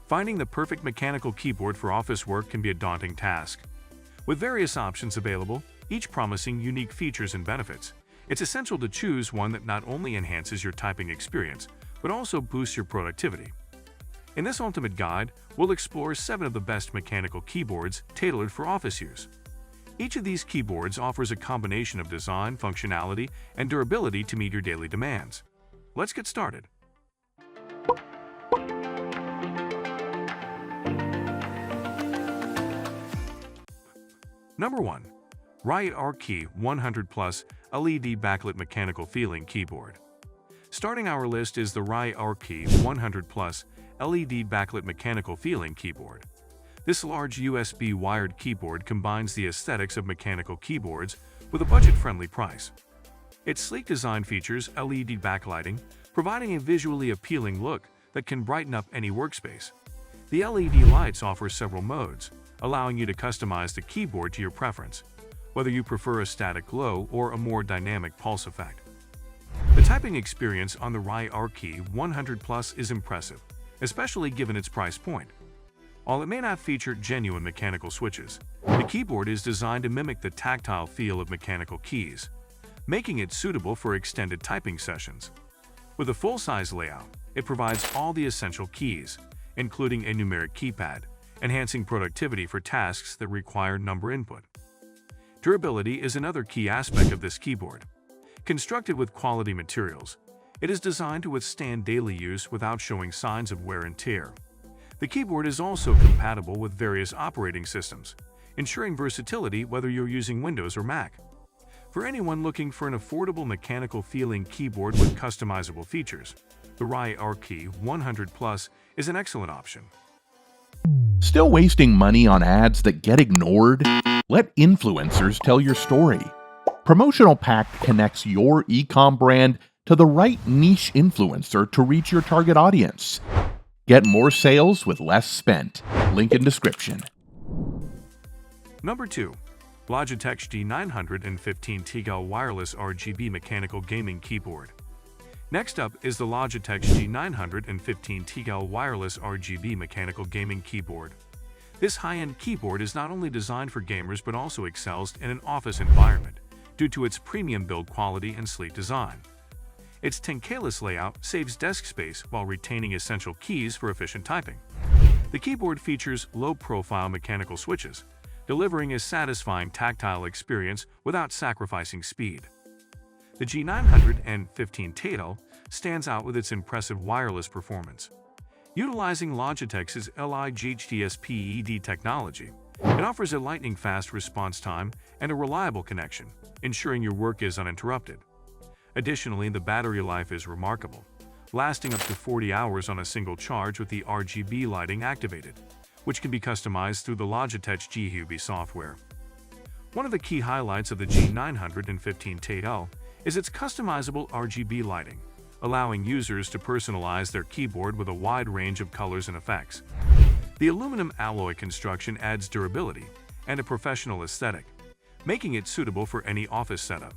Finding the perfect mechanical keyboard for office work can be a daunting task. With various options available, each promising unique features and benefits, it's essential to choose one that not only enhances your typing experience, but also boosts your productivity. In this ultimate guide, we'll explore 7 of the best mechanical keyboards tailored for office use. Each of these keyboards offers a combination of design, functionality, and durability to meet your daily demands. Let's get started. Number 1. RedThunder 100 Plus LED Backlit Mechanical Feeling Keyboard. Starting our list is the RedThunder 100 Plus LED Backlit Mechanical Feeling Keyboard. This large USB wired keyboard combines the aesthetics of mechanical keyboards with a budget-friendly price. Its sleek design features LED backlighting, providing a visually appealing look that can brighten up any workspace. The LED lights offer several modes, allowing you to customize the keyboard to your preference, whether you prefer a static glow or a more dynamic pulse effect. The typing experience on the RedThunder 100 Plus is impressive, especially given its price point. While it may not feature genuine mechanical switches, the keyboard is designed to mimic the tactile feel of mechanical keys, making it suitable for extended typing sessions. With a full-size layout, it provides all the essential keys, including a numeric keypad, enhancing productivity for tasks that require number input. Durability is another key aspect of this keyboard. Constructed with quality materials, it is designed to withstand daily use without showing signs of wear and tear. The keyboard is also compatible with various operating systems, ensuring versatility whether you're using Windows or Mac. For anyone looking for an affordable mechanical feeling keyboard with customizable features, the RedThunder 100 Plus is an excellent option. Still wasting money on ads that get ignored? Let influencers tell your story. Promotional Pack connects your e-com brand to the right niche influencer to reach your target audience. Get more sales with less spent. Link in description. Number 2. Logitech G915 TL Wireless RGB Mechanical Gaming Keyboard. Next up is the Logitech G915 TL Wireless RGB Mechanical Gaming Keyboard. This high-end keyboard is not only designed for gamers but also excels in an office environment due to its premium build quality and sleek design. Its tinkerless layout saves desk space while retaining essential keys for efficient typing. The keyboard features low-profile mechanical switches, delivering a satisfying tactile experience without sacrificing speed. The G915 TL stands out with its impressive wireless performance. Utilizing Logitech's LIGHTS-PED technology, it offers a lightning-fast response time and a reliable connection, ensuring your work is uninterrupted. Additionally, the battery life is remarkable, lasting up to 40 hours on a single charge with the RGB lighting activated, which can be customized through the Logitech G software. One of the key highlights of the G915 TL is its customizable RGB lighting, allowing users to personalize their keyboard with a wide range of colors and effects. The aluminum alloy construction adds durability and a professional aesthetic, making it suitable for any office setup.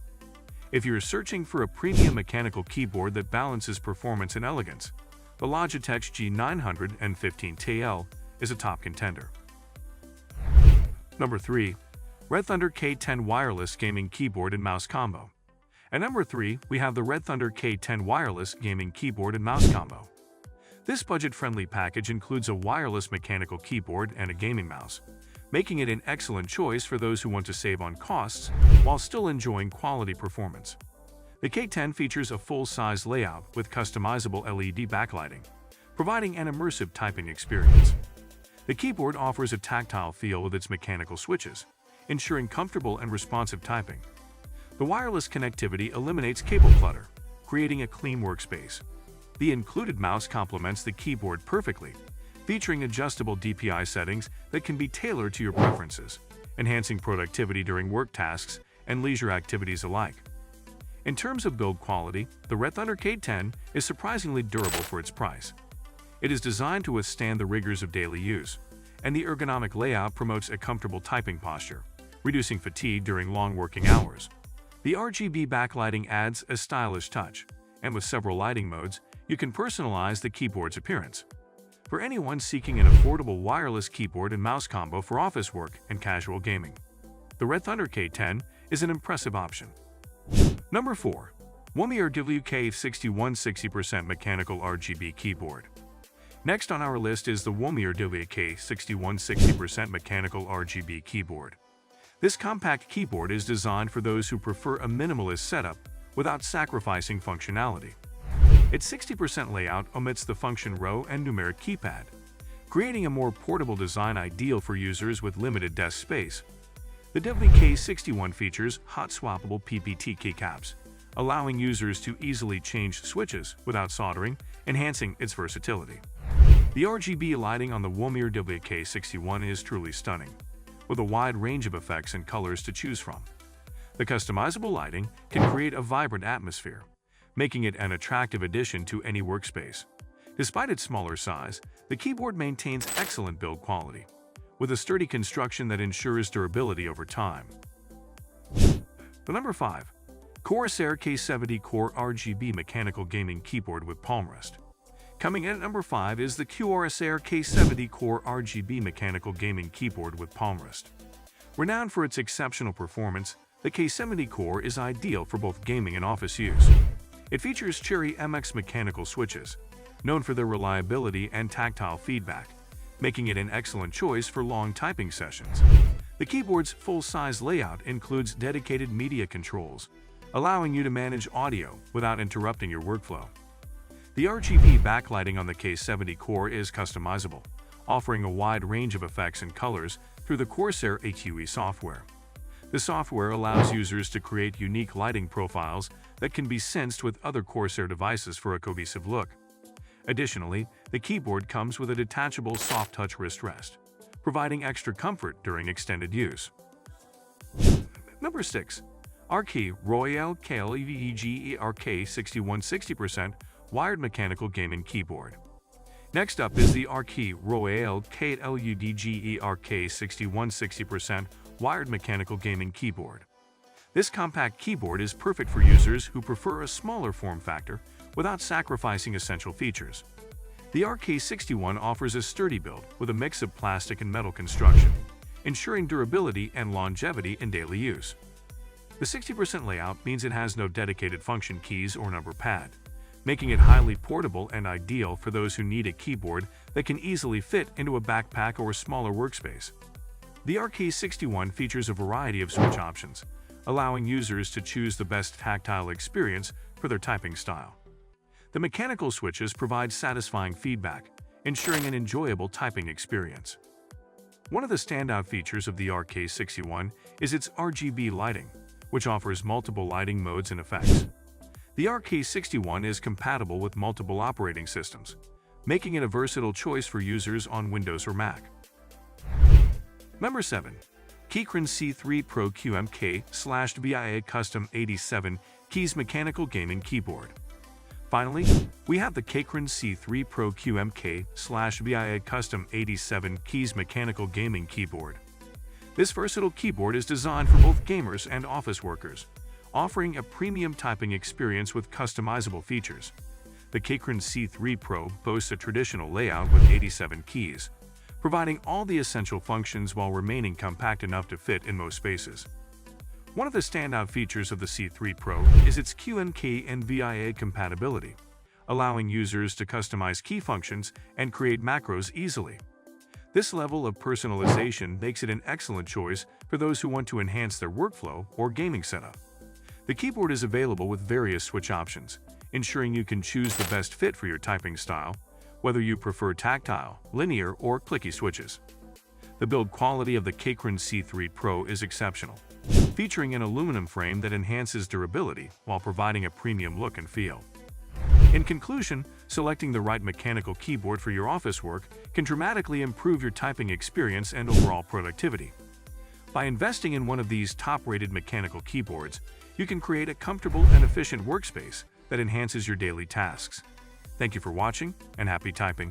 If you're searching for a premium mechanical keyboard that balances performance and elegance, the Logitech G915 TL is a top contender. Number 3. RedThunder K10 Wireless Gaming Keyboard and Mouse Combo. At number 3, we have the RedThunder K10 Wireless Gaming Keyboard and Mouse Combo. This budget-friendly package includes a wireless mechanical keyboard and a gaming mouse, making it an excellent choice for those who want to save on costs while still enjoying quality performance. The K10 features a full-size layout with customizable LED backlighting, providing an immersive typing experience. The keyboard offers a tactile feel with its mechanical switches, ensuring comfortable and responsive typing. The wireless connectivity eliminates cable clutter, creating a clean workspace. The included mouse complements the keyboard perfectly, featuring adjustable DPI settings that can be tailored to your preferences, enhancing productivity during work tasks and leisure activities alike. In terms of build quality, the RedThunder K10 is surprisingly durable for its price. It is designed to withstand the rigors of daily use, and the ergonomic layout promotes a comfortable typing posture, reducing fatigue during long working hours. The RGB backlighting adds a stylish touch, and with several lighting modes, you can personalize the keyboard's appearance. for anyone seeking an affordable wireless keyboard and mouse combo for office work and casual gaming. The RedThunder K10 is an impressive option. Number 4. Womier WK6160% Mechanical RGB Keyboard. Next on our list is the Womier WK6160% Mechanical RGB Keyboard. This compact keyboard is designed for those who prefer a minimalist setup without sacrificing functionality. Its 60% layout omits the function row and numeric keypad, creating a more portable design ideal for users with limited desk space. The WK61 features Hot-Swappable PPT keycaps, allowing users to easily change switches without soldering, enhancing its versatility. The RGB lighting on the Womier WK61 is truly stunning, with a wide range of effects and colors to choose from. The customizable lighting can create a vibrant atmosphere, making it an attractive addition to any workspace. Despite its smaller size, the keyboard maintains excellent build quality, with a sturdy construction that ensures durability over time. The number 5. CORSAIR K70 Core RGB Mechanical Gaming Keyboard with Palmrest. Coming in at number 5 is the CORSAIR K70 Core RGB Mechanical Gaming Keyboard with Palmrest. Renowned for its exceptional performance, the K70 Core is ideal for both gaming and office use. It features Cherry MX mechanical switches, known for their reliability and tactile feedback, making it an excellent choice for long typing sessions. The keyboard's full-size layout includes dedicated media controls, allowing you to manage audio without interrupting your workflow. The RGB backlighting on the K70 Core is customizable, offering a wide range of effects and colors through the CORSAIR AQE software. The software allows users to create unique lighting profiles that can be synced with other CORSAIR devices for a cohesive look. Additionally, the keyboard comes with a detachable soft-touch wrist rest, providing extra comfort during extended use. Number 6. RKey Royale KLUDGE RK6160% Wired Mechanical Gaming Keyboard. Next up is the RKey Royale KLUDGE RK6160% Wired Mechanical Gaming Keyboard. This compact keyboard is perfect for users who prefer a smaller form factor without sacrificing essential features. The RK61 offers a sturdy build with a mix of plastic and metal construction, ensuring durability and longevity in daily use. The 60% layout means it has no dedicated function keys or number pad, making it highly portable and ideal for those who need a keyboard that can easily fit into a backpack or a smaller workspace. The RK61 features a variety of switch options, allowing users to choose the best tactile experience for their typing style. The mechanical switches provide satisfying feedback, ensuring an enjoyable typing experience. One of the standout features of the RK61 is its RGB lighting, which offers multiple lighting modes and effects. The RK61 is compatible with multiple operating systems, making it a versatile choice for users on Windows or Mac. Number 7. Keychron C3 Pro QMK/VIA Custom 87 Keys Mechanical Gaming Keyboard. Finally, we have the Keychron C3 Pro QMK/VIA Custom 87 Keys Mechanical Gaming Keyboard. This versatile keyboard is designed for both gamers and office workers, offering a premium typing experience with customizable features. The Keychron C3 Pro boasts a traditional layout with 87 keys, providing all the essential functions while remaining compact enough to fit in most spaces. One of the standout features of the C3 Pro is its QMK and VIA compatibility, allowing users to customize key functions and create macros easily. This level of personalization makes it an excellent choice for those who want to enhance their workflow or gaming setup. The keyboard is available with various switch options, ensuring you can choose the best fit for your typing style, whether you prefer tactile, linear, or clicky switches. The build quality of the Keychron C3 Pro is exceptional, featuring an aluminum frame that enhances durability while providing a premium look and feel. In conclusion, selecting the right mechanical keyboard for your office work can dramatically improve your typing experience and overall productivity. By investing in one of these top-rated mechanical keyboards, you can create a comfortable and efficient workspace that enhances your daily tasks. Thank you for watching, and happy typing!